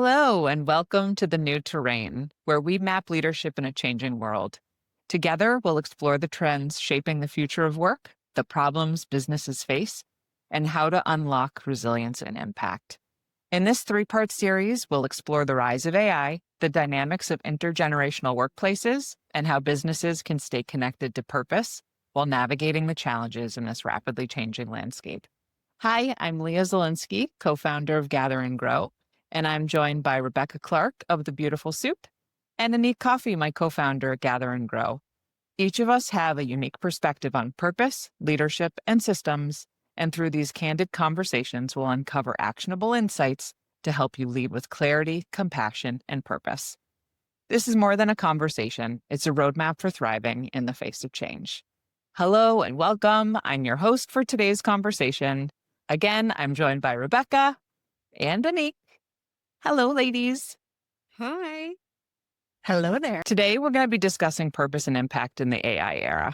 Hello, and welcome to The New Terrain, where we map leadership in a changing world. Together, we'll explore the trends shaping the future of work, the problems businesses face, and how to unlock resilience and impact. In this three-part series, we'll explore the rise of AI, the dynamics of intergenerational workplaces, and how businesses can stay connected to purpose while navigating the challenges in this rapidly changing landscape. Hi, I'm Leah Zalinski, co-founder of Gather and Grow, and I'm joined by Rebekah Clark of The Beautiful Soup and Anique Coffee, my co-founder at Gather and Grow. Each of us have a unique perspective on purpose, leadership, and systems, and through these candid conversations, we'll uncover actionable insights to help you lead with clarity, compassion, and purpose. This is more than a conversation. It's a roadmap for thriving in the face of change. Hello and welcome. I'm your host for today's conversation. Again, I'm joined by Rebekah and Anique. Hello, ladies. Hi. Hello there. Today, we're going to be discussing purpose and impact in the AI era.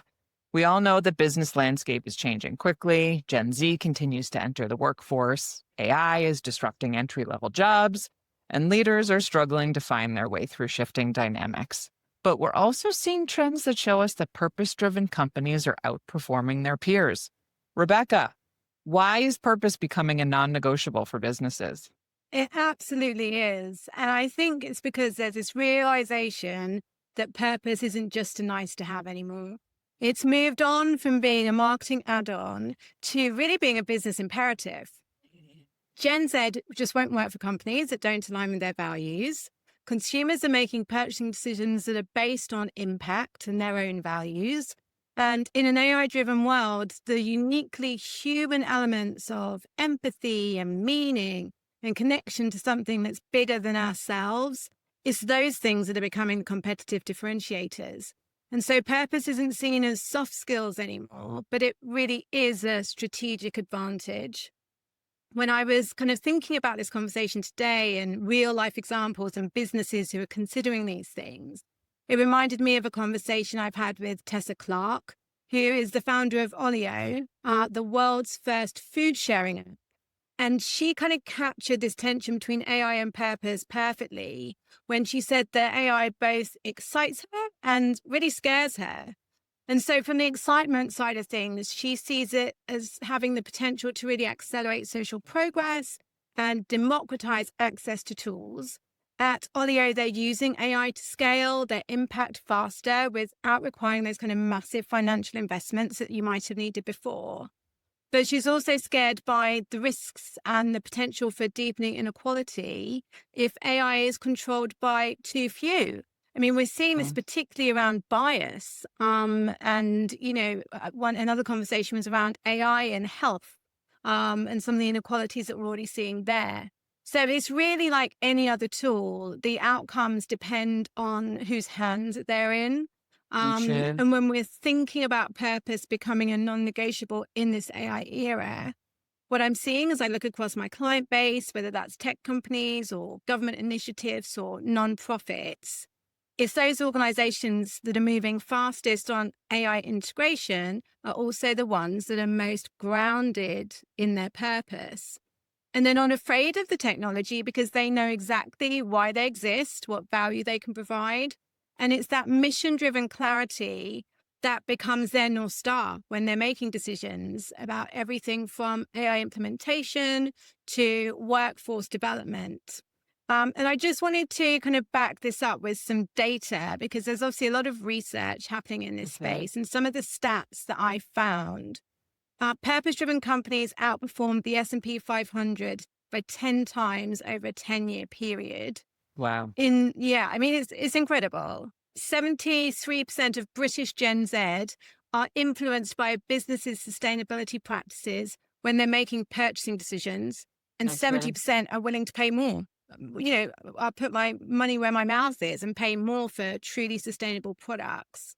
We all know the business landscape is changing quickly. Gen Z continues to enter the workforce. AI is disrupting entry-level jobs, and leaders are struggling to find their way through shifting dynamics. But we're also seeing trends that show us that purpose-driven companies are outperforming their peers. Rebekah, why is purpose becoming a non-negotiable for businesses? It absolutely is. And I think it's because there's this realization that purpose isn't just a nice to have anymore. It's moved on from being a marketing add-on to really being a business imperative. Gen Z just won't work for companies that don't align with their values. Consumers are making purchasing decisions that are based on impact and their own values. And in an AI-driven world, the uniquely human elements of empathy and meaning and connection to something that's bigger than ourselves, it's those things that are becoming competitive differentiators. And so purpose isn't seen as soft skills anymore, but it really is a strategic advantage. When I was kind of thinking about this conversation today and real life examples and businesses who are considering these things, it reminded me of a conversation I've had with Tessa Clark, who is the founder of Olio, the world's first food sharing app. And she kind of captured this tension between AI and purpose perfectly when she said that AI both excites her and really scares her. And so from the excitement side of things, she sees it as having the potential to really accelerate social progress and democratize access to tools. At Olio, they're using AI to scale their impact faster without requiring those kind of massive financial investments that you might have needed before. But she's also scared by the risks and the potential for deepening inequality if AI is controlled by too few. I mean, we're seeing this particularly around bias. Another conversation was around AI and health and some of the inequalities that we're already seeing there. So it's really like any other tool. The outcomes depend on whose hands they're in. And when we're thinking about purpose becoming a non-negotiable in this AI era, what I'm seeing as I look across my client base, whether that's tech companies or government initiatives or nonprofits, is those organizations that are moving fastest on AI integration are also the ones that are most grounded in their purpose. And they're not afraid of the technology because they know exactly why they exist, what value they can provide. And it's that mission-driven clarity that becomes their North Star when they're making decisions about everything from AI implementation to workforce development. And I just wanted to kind of back this up with some data because there's obviously a lot of research happening in this space. And some of the stats that I found, purpose-driven companies outperformed the S&P 500 by 10 times over a 10-year period. Wow. It's incredible. 73% of British Gen Z are influenced by businesses' sustainability practices when they're making purchasing decisions, and 70% are willing to pay more. I'll put my money where my mouth is and pay more for truly sustainable products.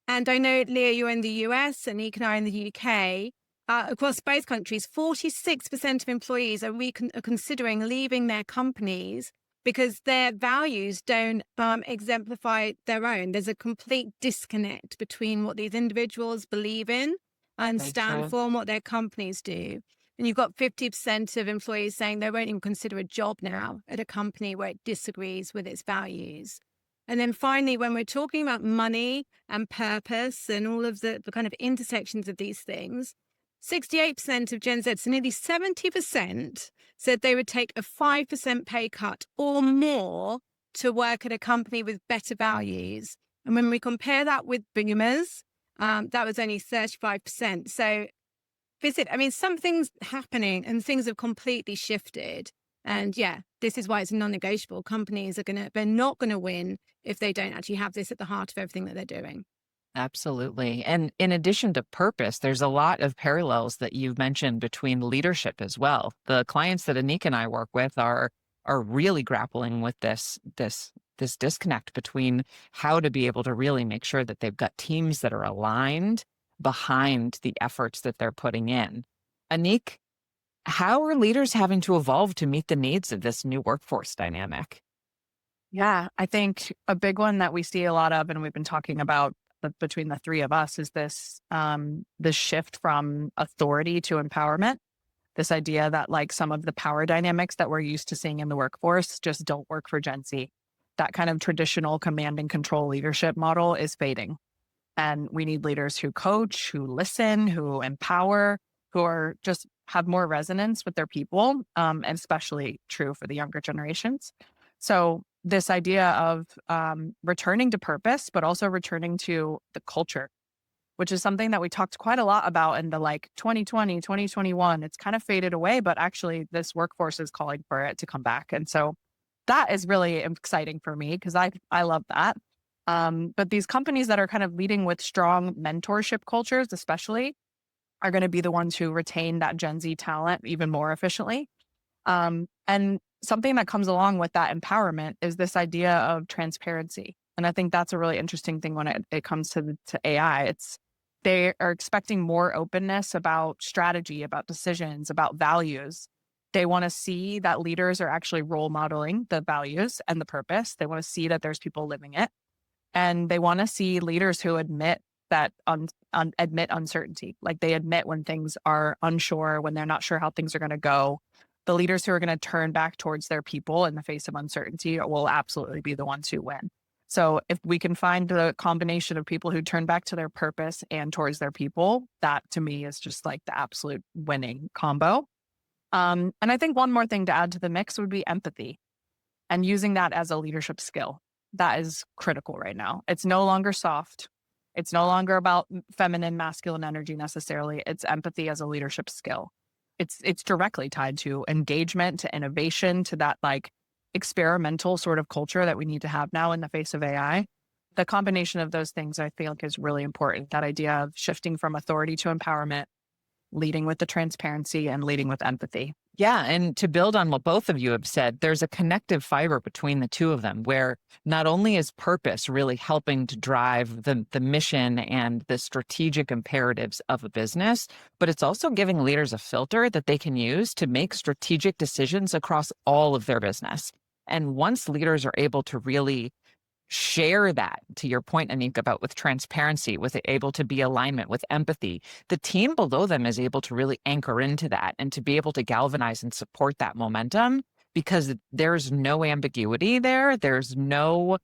And I know, Leah, you're in the US and Anique and I are in the UK. Across both countries, 46% of employees are considering leaving their companies because their values don't exemplify their own. There's a complete disconnect between what these individuals believe in and stand for and what their companies do. And you've got 50% of employees saying they won't even consider a job now at a company where it disagrees with its values. And then finally, when we're talking about money and purpose and all of the kind of intersections of these things, 68% of Gen Z, so nearly 70%, said they would take a 5% pay cut or more to work at a company with better values. And when we compare that with boomers, that was only 35%. So something's happening and things have completely shifted. And yeah, this is why it's non-negotiable. Companies they're not going to win if they don't actually have this at the heart of everything that they're doing. Absolutely. And in addition to purpose, there's a lot of parallels that you've mentioned between leadership as well. The clients that Anique and I work with are really grappling with this disconnect between how to be able to really make sure that they've got teams that are aligned behind the efforts that they're putting in. Anique, how are leaders having to evolve to meet the needs of this new workforce dynamic? Yeah, I think a big one that we see a lot of, and we've been talking about between the three of us, is this shift from authority to empowerment. This idea that like some of the power dynamics that we're used to seeing in the workforce just don't work for Gen Z. That kind of traditional command and control leadership model is fading. And we need leaders who coach, who listen, who empower, who are just have more resonance with their people, and especially true for the younger generations. So this idea of returning to purpose, but also returning to the culture, which is something that we talked quite a lot about in the 2020, 2021. It's kind of faded away, but actually this workforce is calling for it to come back. And so that is really exciting for me because I love that. But these companies that are kind of leading with strong mentorship cultures, especially, are going to be the ones who retain that Gen Z talent even more efficiently. And something that comes along with that empowerment is this idea of transparency. And I think that's a really interesting thing when it comes to AI. They are expecting more openness about strategy, about decisions, about values. They want to see that leaders are actually role modeling the values and the purpose. They want to see that there's people living it. And they want to see leaders who admit that admit uncertainty. Like they admit when things are unsure, when they're not sure how things are going to go. The leaders who are going to turn back towards their people in the face of uncertainty will absolutely be the ones who win. So if we can find the combination of people who turn back to their purpose and towards their people, that to me is just like the absolute winning combo. And I think one more thing to add to the mix would be empathy and using that as a leadership skill. That is critical right now. It's no longer soft. It's no longer about feminine, masculine energy necessarily. It's empathy as a leadership skill. It's directly tied to engagement, to innovation, to that experimental sort of culture that we need to have now in the face of AI. The combination of those things I feel is really important. That idea of shifting from authority to empowerment, leading with the transparency and leading with empathy. Yeah. And to build on what both of you have said, there's a connective fiber between the two of them, where not only is purpose really helping to drive the mission and the strategic imperatives of a business, but it's also giving leaders a filter that they can use to make strategic decisions across all of their business. And once leaders are able to really share that, to your point, Anique, about with transparency, with able to be alignment, with empathy, the team below them is able to really anchor into that and to be able to galvanize and support that momentum, because there's no ambiguity there. There's no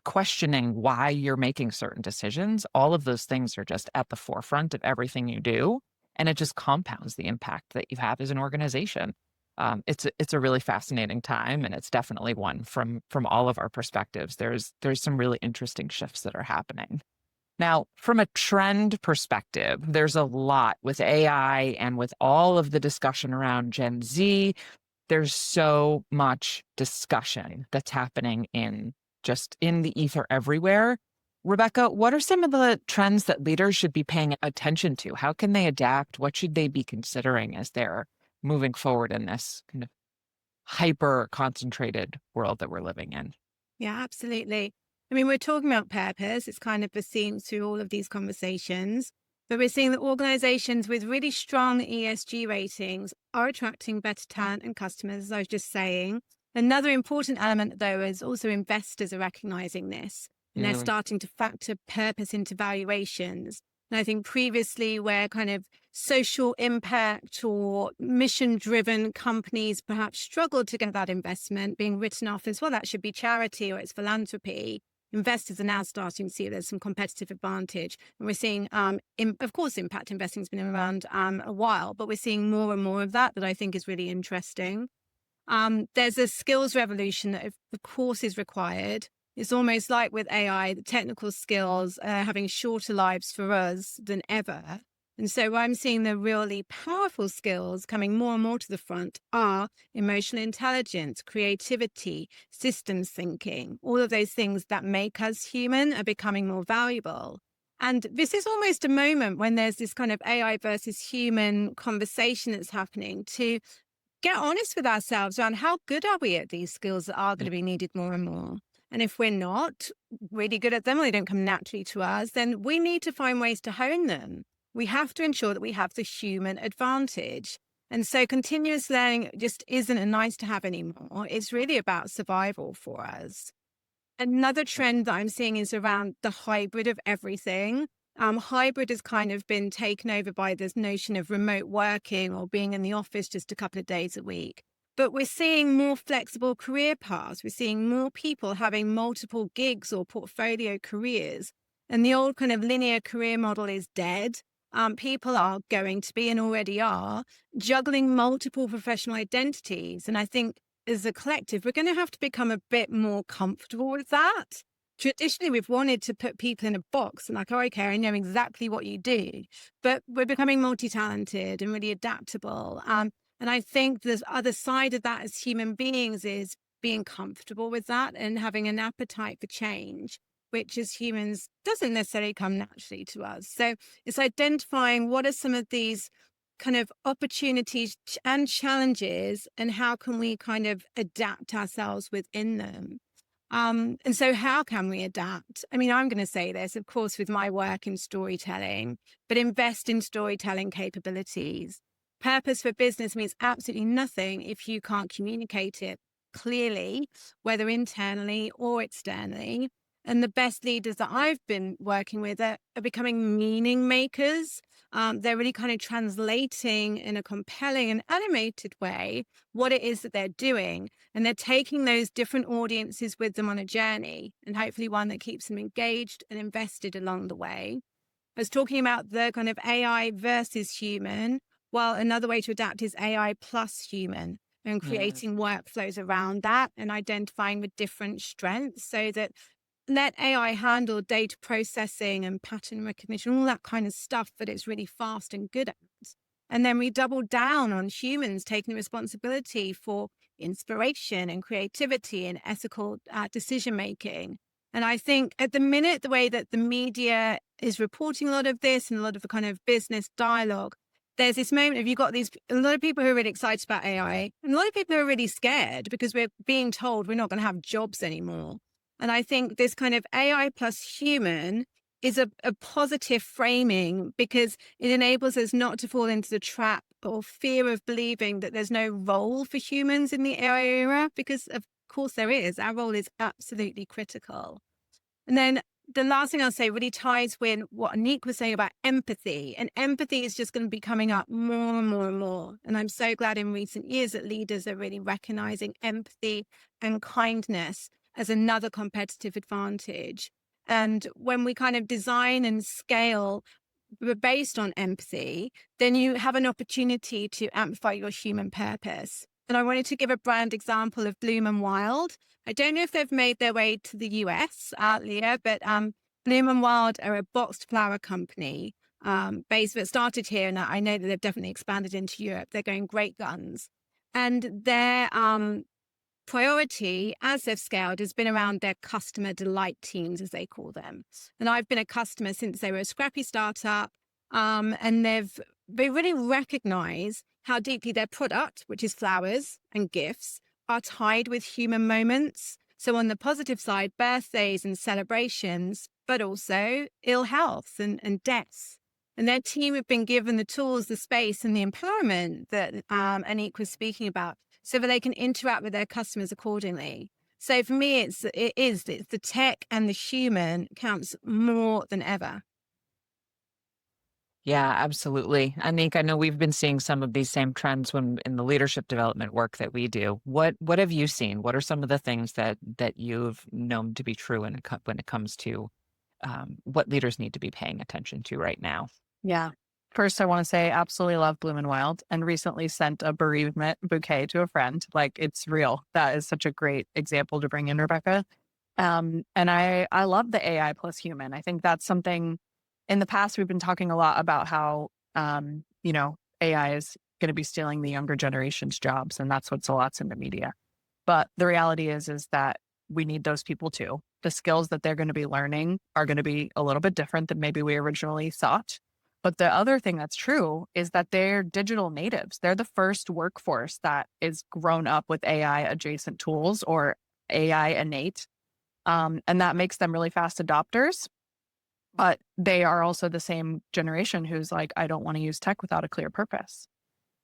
questioning why you're making certain decisions. All of those things are just at the forefront of everything you do. And it just compounds the impact that you have as an organization. It's a really fascinating time, and it's definitely one from all of our perspectives. There's some really interesting shifts that are happening. Now, from a trend perspective, there's a lot with AI and with all of the discussion around Gen Z. There's so much discussion that's happening in the ether everywhere. Rebekah, what are some of the trends that leaders should be paying attention to? How can they adapt? What should they be considering as they're moving forward in this kind of hyper concentrated world that we're living in? Yeah, absolutely. I mean, we're talking about purpose. It's kind of the theme through all of these conversations. But we're seeing that organizations with really strong ESG ratings are attracting better talent and customers, as I was just saying. Another important element, though, is also investors are recognizing this, and they're starting to factor purpose into valuations. And I think previously where kind of social impact or mission-driven companies perhaps struggled to get that investment being written off as, well, that should be charity or it's philanthropy. Investors are now starting to see there's some competitive advantage. And we're seeing, of course, impact investing has been around a while, but we're seeing more and more of that I think is really interesting. There's a skills revolution that, of course, is required. It's almost like with AI, the technical skills are having shorter lives for us than ever. And so I'm seeing the really powerful skills coming more and more to the front are emotional intelligence, creativity, systems thinking. All of those things that make us human are becoming more valuable. And this is almost a moment when there's this kind of AI versus human conversation that's happening to get honest with ourselves around how good are we at these skills that are going to be needed more and more. And if we're not really good at them or they don't come naturally to us, then we need to find ways to hone them. We have to ensure that we have the human advantage. And so continuous learning just isn't a nice to have anymore. It's really about survival for us. Another trend that I'm seeing is around the hybrid of everything. Hybrid has kind of been taken over by this notion of remote working or being in the office just a couple of days a week. But we're seeing more flexible career paths. We're seeing more people having multiple gigs or portfolio careers. And the old kind of linear career model is dead. People are going to be and already are juggling multiple professional identities. And I think as a collective, we're going to have to become a bit more comfortable with that. Traditionally, we've wanted to put people in a box and like, oh, okay, I know exactly what you do, but we're becoming multi-talented and really adaptable. And I think the other side of that as human beings is being comfortable with that and having an appetite for change, which as humans doesn't necessarily come naturally to us. So it's identifying what are some of these kind of opportunities and challenges and how can we kind of adapt ourselves within them. And so how can we adapt? I mean, I'm going to say this, of course, with my work in storytelling, but invest in storytelling capabilities. Purpose for business means absolutely nothing if you can't communicate it clearly, whether internally or externally. And the best leaders that I've been working with are becoming meaning makers. They're really kind of translating in a compelling and animated way what it is that they're doing. And they're taking those different audiences with them on a journey, and hopefully one that keeps them engaged and invested along the way. I was talking about the kind of AI versus human. Well, another way to adapt is AI plus human and creating workflows around that and identifying the different strengths so that let AI handle data processing and pattern recognition, all that kind of stuff that it's really fast and good at. And then we double down on humans taking responsibility for inspiration and creativity and ethical decision-making. And I think at the minute, the way that the media is reporting a lot of this and a lot of the kind of business dialogue, there's this moment of you've got a lot of people who are really excited about AI and a lot of people who are really scared because we're being told we're not going to have jobs anymore. And I think this kind of AI plus human is a positive framing because it enables us not to fall into the trap or fear of believing that there's no role for humans in the AI era, because of course there is. Our role is absolutely critical. And then the last thing I'll say really ties with what Anique was saying about empathy. And empathy is just going to be coming up more and more and more. And I'm so glad in recent years that leaders are really recognizing empathy and kindness as another competitive advantage. And when we kind of design and scale based on empathy, then you have an opportunity to amplify your human purpose. And I wanted to give a brand example of Bloom and Wild. I don't know if they've made their way to the US, Leah, but Bloom and Wild are a boxed flower company based, that started here. And I know that they've definitely expanded into Europe. They're going great guns. And their priority, as they've scaled, has been around their customer delight teams, as they call them. And I've been a customer since they were a scrappy startup. And they really recognize how deeply their product, which is flowers and gifts, are tied with human moments. So on the positive side, birthdays and celebrations, but also ill health and deaths. And their team have been given the tools, the space, and the empowerment that Anique was speaking about, so that they can interact with their customers accordingly. So for me, it's the tech and the human counts more than ever. Yeah, absolutely. Anique, I know we've been seeing some of these same trends when in the leadership development work that we do. What have you seen? What are some of the things that you've known to be true when it comes to what leaders need to be paying attention to right now? Yeah. First, I want to say absolutely love Bloom and Wild and recently sent a bereavement bouquet to a friend. Like it's real. That is such a great example to bring in, Rebekah. And I love the AI plus human. I think that's something in the past we've been talking a lot about how AI is going to be stealing the younger generation's jobs, and that's what's a lot's in the media. But the reality is that we need those people too. The skills that they're going to be learning are going to be a little bit different than maybe we originally thought. But the other thing that's true is that they're digital natives. They're the first workforce that is grown up with AI adjacent tools or AI innate. And that makes them really fast adopters. But they are also the same generation who's like, I don't want to use tech without a clear purpose.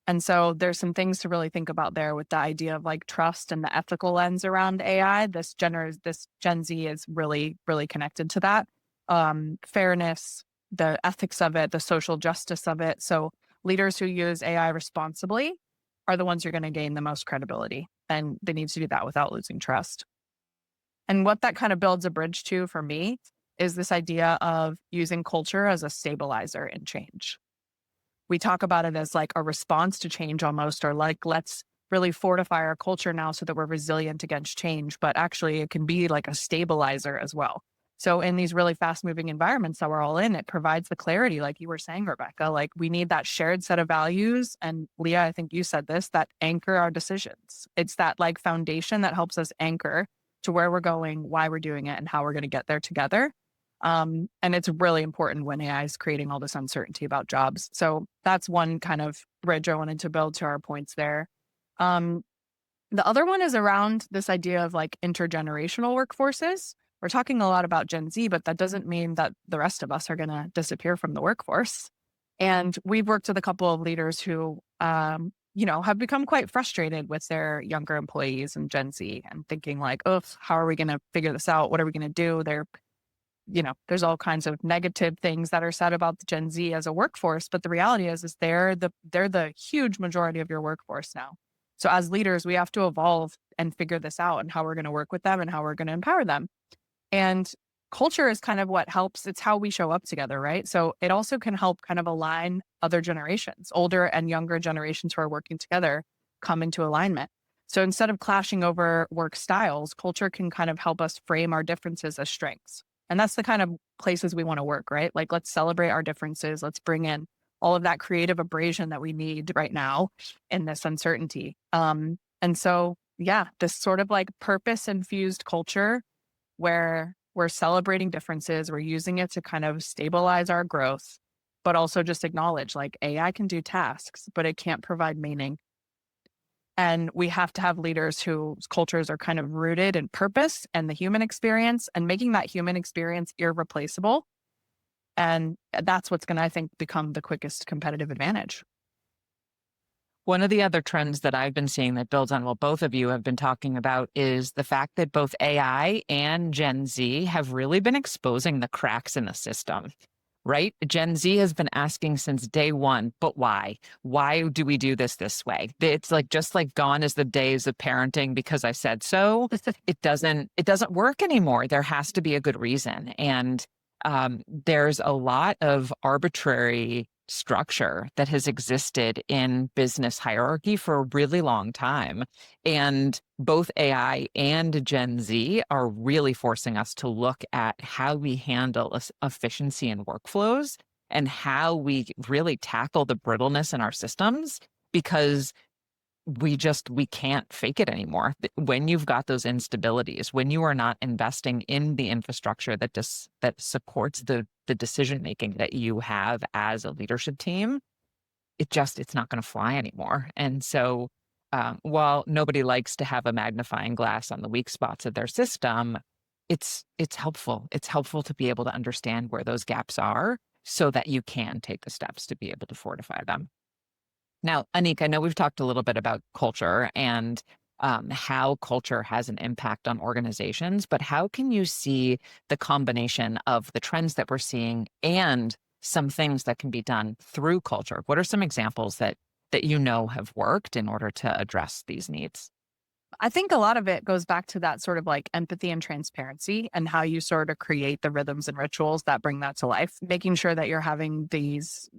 And so there's some things to really think about there with the idea of like trust and the ethical lens around AI. This Gen Z is really, really connected to that. Fairness, the ethics of it, the social justice of it. So leaders who use AI responsibly are the ones who are going to gain the most credibility. And they need to do that without losing trust. And what that kind of builds a bridge to for me is this idea of using culture as a stabilizer in change. We talk about it as like a response to change almost, or like, let's really fortify our culture now so that we're resilient against change. But actually, it can be like a stabilizer as well. So in these really fast moving environments that we're all in, it provides the clarity, like you were saying, Rebekah, like we need that shared set of values. And Leah, I think you said this, that anchor our decisions. It's that like foundation that helps us anchor to where we're going, why we're doing it, and how we're going to get there together. And it's really important when AI is creating all this uncertainty about jobs. So that's one kind of bridge I wanted to build to our points there. The other one is around this idea of like intergenerational workforces. We're talking a lot about Gen Z, but that doesn't mean that the rest of us are going to disappear from the workforce. And we've worked with a couple of leaders who, have become quite frustrated with their younger employees and Gen Z and thinking like, oh, how are we going to figure this out? What are we going to do? There's all kinds of negative things that are said about the Gen Z as a workforce, but the reality is they're the huge majority of your workforce now. So as leaders, we have to evolve and figure this out and how we're going to work with them and how we're going to empower them. And culture is kind of what helps. It's how we show up together, right? So it also can help kind of align other generations, older and younger generations who are working together come into alignment. So instead of clashing over work styles, culture can kind of help us frame our differences as strengths. And that's the kind of places we want to work, right? Like, let's celebrate our differences. Let's bring in all of that creative abrasion that we need right now in this uncertainty. And so, yeah, this sort of like purpose infused culture where we're celebrating differences, we're using it to kind of stabilize our growth, but also just acknowledge like AI can do tasks, but it can't provide meaning. And we have to have leaders whose cultures are kind of rooted in purpose and the human experience and making that human experience irreplaceable. And that's what's going to, I think, become the quickest competitive advantage. One of the other trends that I've been seeing that builds on what both of you have been talking about is the fact that both AI and Gen Z have really been exposing the cracks in the system. Right? Gen Z has been asking since day one, but why? Why do we do this way? It's like just like gone is the days of parenting because I said so. It doesn't work anymore. There has to be a good reason. And there's a lot of arbitrary structure that has existed in business hierarchy for a really long time. And both AI and Gen Z are really forcing us to look at how we handle efficiency and workflows and how we really tackle the brittleness in our systems, because we can't fake it anymore. When you've got those instabilities, when you are not investing in the infrastructure that supports the decision making that you have as a leadership team, it's not going to fly anymore. And so while nobody likes to have a magnifying glass on the weak spots of their system, it's helpful. It's helpful to be able to understand where those gaps are so that you can take the steps to be able to fortify them. Now, Anique, I know we've talked a little bit about culture and how culture has an impact on organizations, but how can you see the combination of the trends that we're seeing and some things that can be done through culture? What are some examples that have worked in order to address these needs? I think a lot of it goes back to that sort of like empathy and transparency and how you sort of create the rhythms and rituals that bring that to life, making sure that you're having these,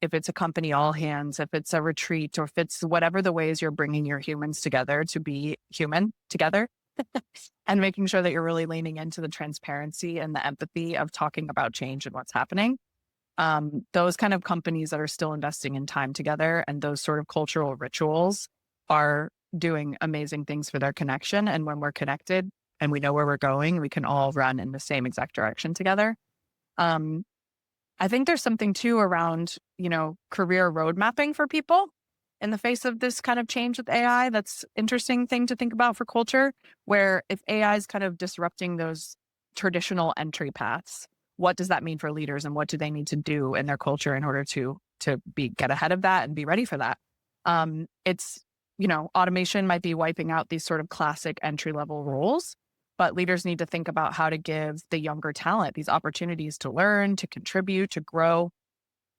if it's a company all hands, if it's a retreat, or if it's whatever the ways you're bringing your humans together to be human together, and making sure that you're really leaning into the transparency and the empathy of talking about change and what's happening. Those kind of companies that are still investing in time together and those sort of cultural rituals are doing amazing things for their connection. And when we're connected and we know where we're going, we can all run in the same exact direction together. I think there's something too around, career road mapping for people in the face of this kind of change with AI. That's interesting thing to think about for culture, where if AI is kind of disrupting those traditional entry paths, what does that mean for leaders and what do they need to do in their culture in order to get ahead of that and be ready for that? It's, automation might be wiping out these sort of classic entry level roles, but leaders need to think about how to give the younger talent these opportunities to learn, to contribute, to grow.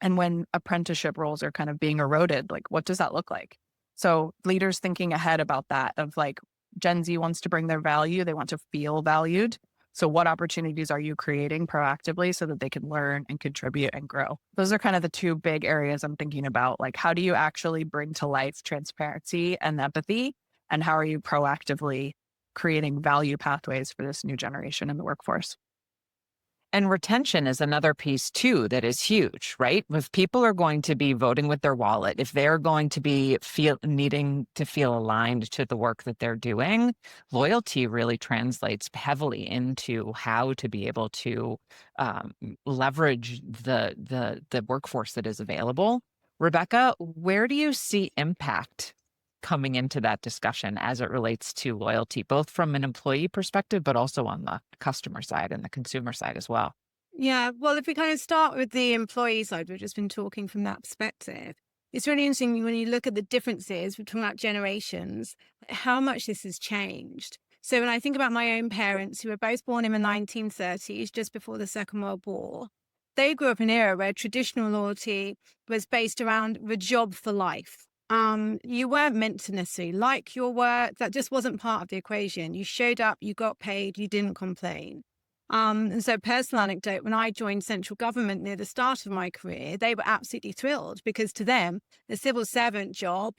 And when apprenticeship roles are kind of being eroded, like what does that look like? So leaders thinking ahead about that of like Gen Z wants to bring their value, they want to feel valued. So what opportunities are you creating proactively so that they can learn and contribute and grow? Those are kind of the two big areas I'm thinking about. Like, how do you actually bring to life transparency and empathy? And how are you proactively creating value pathways for this new generation in the workforce? And retention is another piece too that is huge, right? If people are going to be voting with their wallet, if they're going to be needing to feel aligned to the work that they're doing, loyalty really translates heavily into how to be able to leverage the workforce that is available. Rebekah, where do you see impact coming into that discussion as it relates to loyalty, both from an employee perspective, but also on the customer side and the consumer side as well? Yeah, well, if we kind of start with the employee side, we've just been talking from that perspective. It's really interesting when you look at the differences between about generations, how much this has changed. So when I think about my own parents, who were both born in the 1930s, just before the Second World War, they grew up in an era where traditional loyalty was based around the job for life. You weren't meant to necessarily like your work. That just wasn't part of the equation. You showed up, you got paid, you didn't complain. And so, personal anecdote, when I joined central government near the start of my career, they were absolutely thrilled because to them, the civil servant job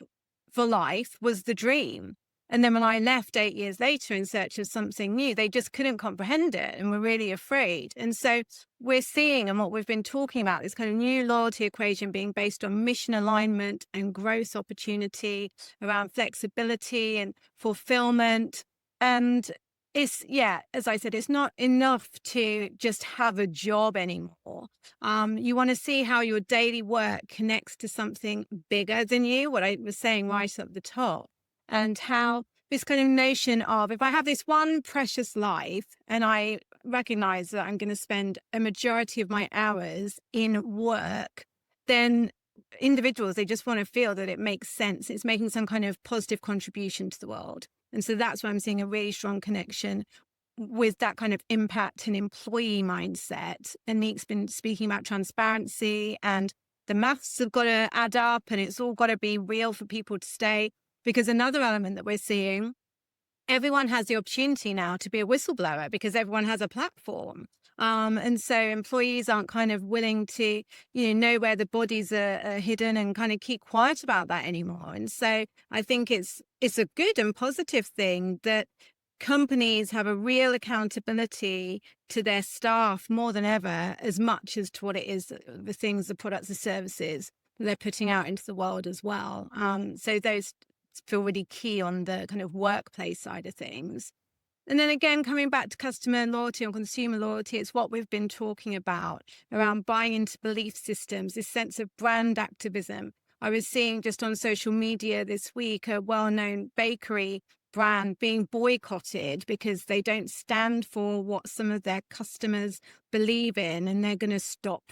for life was the dream. And then when I left 8 years later in search of something new, they just couldn't comprehend it and were really afraid. And so we're seeing, and what we've been talking about, this kind of new loyalty equation being based on mission alignment and growth opportunity around flexibility and fulfillment. And as I said, it's not enough to just have a job anymore. You want to see how your daily work connects to something bigger than you, what I was saying right at the top. And how this kind of notion of, if I have this one precious life and I recognize that I'm going to spend a majority of my hours in work, then individuals, they just want to feel that it makes sense. It's making some kind of positive contribution to the world. And so that's why I'm seeing a really strong connection with that kind of impact and employee mindset. And Anique's been speaking about transparency, and the maths have got to add up, and it's all got to be real for people to stay. Because another element that we're seeing, everyone has the opportunity now to be a whistleblower because everyone has a platform. And so employees aren't kind of willing to, know where the bodies are hidden and kind of keep quiet about that anymore. And so I think it's a good and positive thing that companies have a real accountability to their staff more than ever, as much as to what it is, the things, the products, the services they're putting out into the world as well. So those feel really key on the kind of workplace side of things. And then again, coming back to customer loyalty and consumer loyalty, it's what we've been talking about around buying into belief systems, this sense of brand activism. I was seeing just on social media this week a well-known bakery brand being boycotted because they don't stand for what some of their customers believe in, and they're going to stop,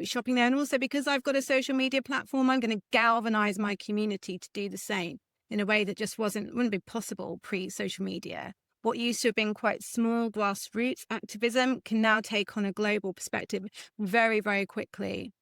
shopping there. And also because I've got a social media platform, I'm going to galvanize my community to do the same in a way that just wouldn't be possible pre-social media. what used to have been quite small grassroots activism can now take on a global perspective very, very quickly.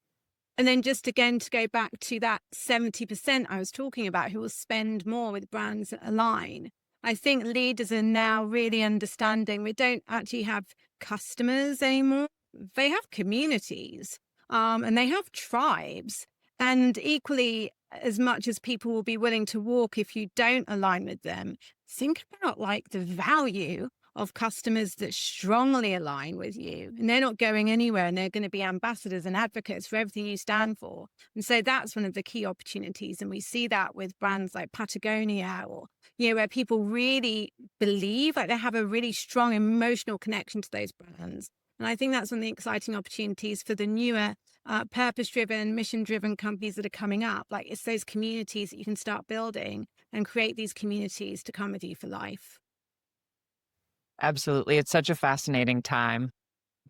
And then just again, to go back to that 70% I was talking about who will spend more with brands that align. I think leaders are now really understanding we don't actually have customers anymore. They have communities, and they have tribes. And equally, as much as people will be willing to walk if you don't align with them, think about like the value of customers that strongly align with you, and they're not going anywhere, and they're going to be ambassadors and advocates for everything you stand for. And so that's one of the key opportunities. And we see that with brands like Patagonia, or, where people really believe, like they have a really strong emotional connection to those brands. And I think that's one of the exciting opportunities for the newer purpose-driven, mission-driven companies that are coming up. Like, it's those communities that you can start building and create these communities to come with you for life. Absolutely. It's such a fascinating time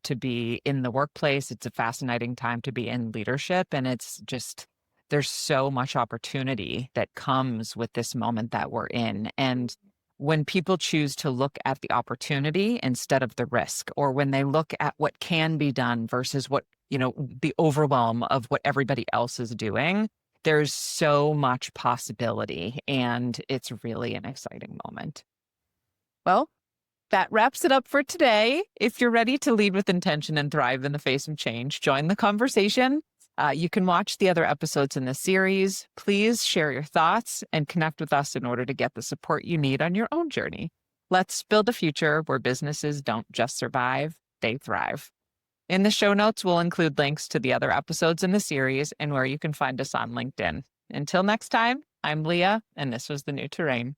to be in the workplace. It's a fascinating time to be in leadership. And it's just, there's so much opportunity that comes with this moment that we're in. And when people choose to look at the opportunity instead of the risk, or when they look at what can be done versus what, the overwhelm of what everybody else is doing, there's so much possibility. And it's really an exciting moment. Well, that wraps it up for today. If you're ready to lead with intention and thrive in the face of change, join the conversation. You can watch the other episodes in this series. Please share your thoughts and connect with us in order to get the support you need on your own journey. Let's build a future where businesses don't just survive, they thrive. In the show notes, we'll include links to the other episodes in the series and where you can find us on LinkedIn. Until next time, I'm Leah, and this was The New Terrain.